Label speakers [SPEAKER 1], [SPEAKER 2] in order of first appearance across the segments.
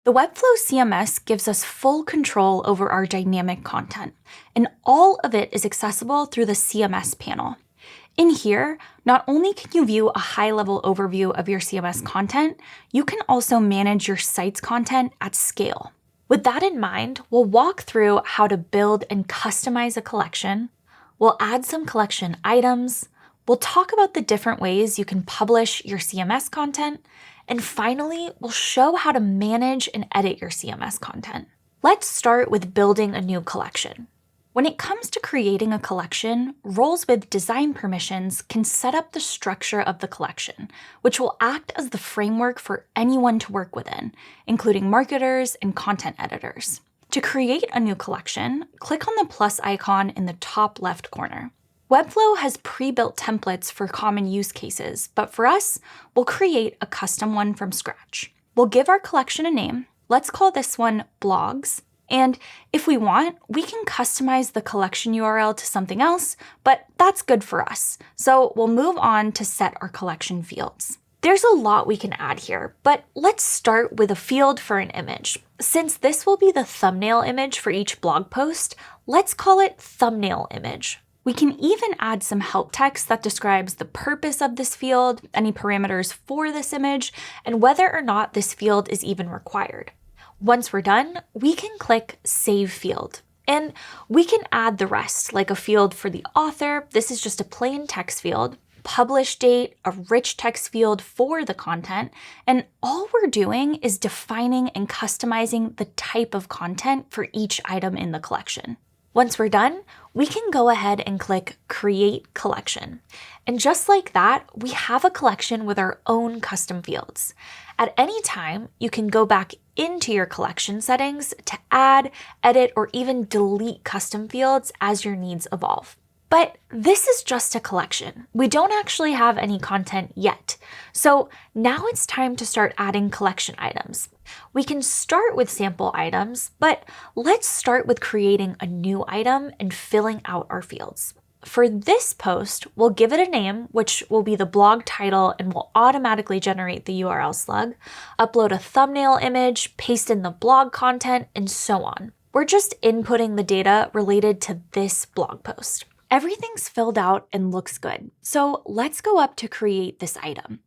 [SPEAKER 1] The Webflow CMS gives us full control over our dynamic content, and all of it is accessible through the CMS panel. In here, not only can you view a high-level overview of your CMS content, you can also manage your site's content at scale. With that in mind, we'll walk through how to build and customize a collection. We'll add some collection items. We'll talk about the different ways you can publish your CMS content. And finally, we'll show how to manage and edit your CMS content. Let's start with building a new collection. When it comes to creating a collection, roles with design permissions can set up the structure of the collection, which will act as the framework for anyone to work within, including marketers and content editors. To create a new collection, click on the plus icon in the top left corner. Webflow has pre-built templates for common use cases, but for us, we'll create a custom one from scratch. We'll give our collection a name. Let's call this one Blogs. And if we want, we can customize the collection URL to something else, but that's good for us. So we'll move on to set our collection fields. There's a lot we can add here, but let's start with a field for an image. Since this will be the thumbnail image for each blog post, let's call it thumbnail image. We can even add some help text that describes the purpose of this field, any parameters for this image, and whether or not this field is even required. Once we're done, we can click Save Field. And we can add the rest, like a field for the author. This is just a plain text field, publish date, a rich text field for the content, and all we're doing is defining and customizing the type of content for each item in the collection. Once we're done, we can go ahead and click Create Collection. And just like that, we have a collection with our own custom fields. At any time, you can go back into your collection settings to add, edit, or even delete custom fields as your needs evolve. But this is just a collection. We don't actually have any content yet. So now it's time to start adding collection items. We can start with sample items, but let's start with creating a new item and filling out our fields. For this post, we'll give it a name, which will be the blog title and will automatically generate the URL slug, upload a thumbnail image, paste in the blog content, and so on. We're just inputting the data related to this blog post. Everything's filled out and looks good. So let's go up to create this item.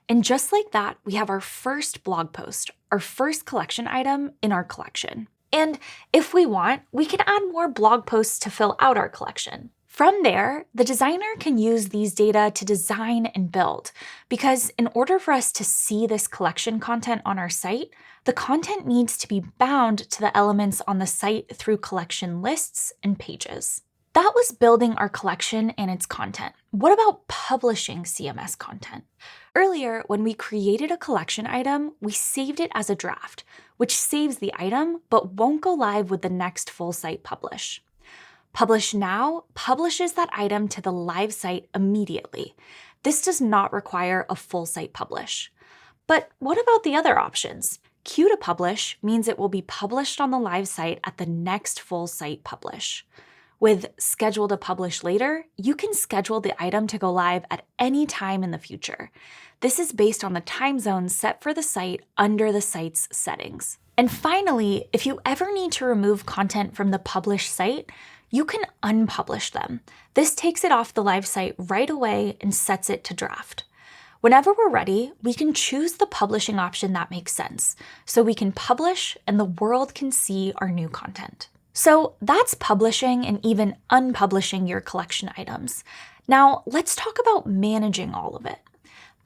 [SPEAKER 1] And just like that, we have our first blog post, our first collection item in our collection. And if we want, we can add more blog posts to fill out our collection. From there, the designer can use these data to design and build, because in order for us to see this collection content on our site, the content needs to be bound to the elements on the site through collection lists and pages. That was building our collection and its content. What about publishing CMS content? Earlier, when we created a collection item, we saved it as a draft, which saves the item but won't go live with the next full site publish. Publish Now publishes that item to the live site immediately. This does not require a full site publish. But what about the other options? Queue to publish means it will be published on the live site at the next full site publish. With Schedule to Publish Later, you can schedule the item to go live at any time in the future. This is based on the time zone set for the site under the site's settings. And finally, if you ever need to remove content from the published site, you can unpublish them. This takes it off the live site right away and sets it to draft. Whenever we're ready, we can choose the publishing option that makes sense, so we can publish and the world can see our new content. So that's publishing and even unpublishing your collection items. Now let's talk about managing all of it.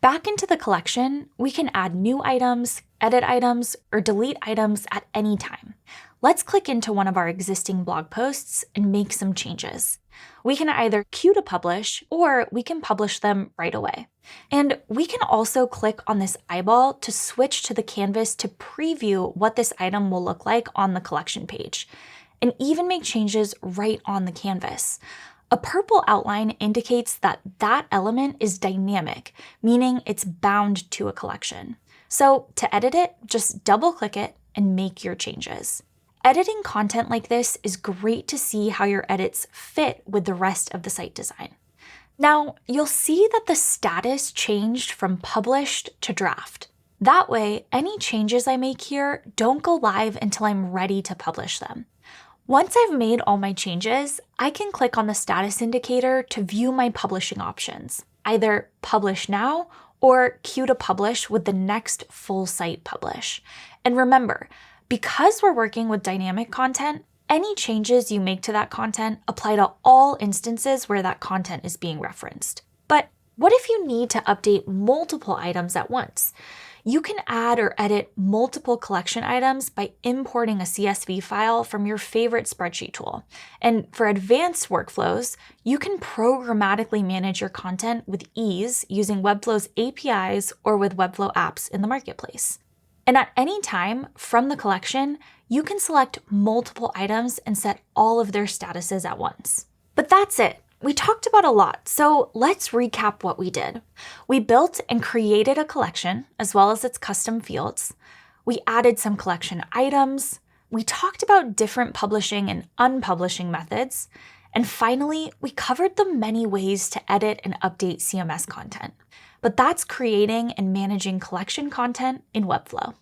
[SPEAKER 1] Back into the collection, we can add new items, edit items, or delete items at any time. Let's click into one of our existing blog posts and make some changes. We can either queue to publish or we can publish them right away. And we can also click on this eyeball to switch to the canvas to preview what this item will look like on the collection page, and even make changes right on the canvas. A purple outline indicates that that element is dynamic, meaning it's bound to a collection. So to edit it, just double-click it and make your changes. Editing content like this is great to see how your edits fit with the rest of the site design. Now, you'll see that the status changed from published to draft. That way, any changes I make here don't go live until I'm ready to publish them. Once I've made all my changes, I can click on the status indicator to view my publishing options, either publish now or queue to publish with the next full site publish. And remember, because we're working with dynamic content, any changes you make to that content apply to all instances where that content is being referenced. But what if you need to update multiple items at once? You can add or edit multiple collection items by importing a CSV file from your favorite spreadsheet tool. And for advanced workflows, you can programmatically manage your content with ease using Webflow's APIs or with Webflow apps in the marketplace. And at any time from the collection, you can select multiple items and set all of their statuses at once. But that's it. We talked about a lot, so let's recap what we did. We built and created a collection, as well as its custom fields. We added some collection items. We talked about different publishing and unpublishing methods. And finally, we covered the many ways to edit and update CMS content. But that's creating and managing collection content in Webflow.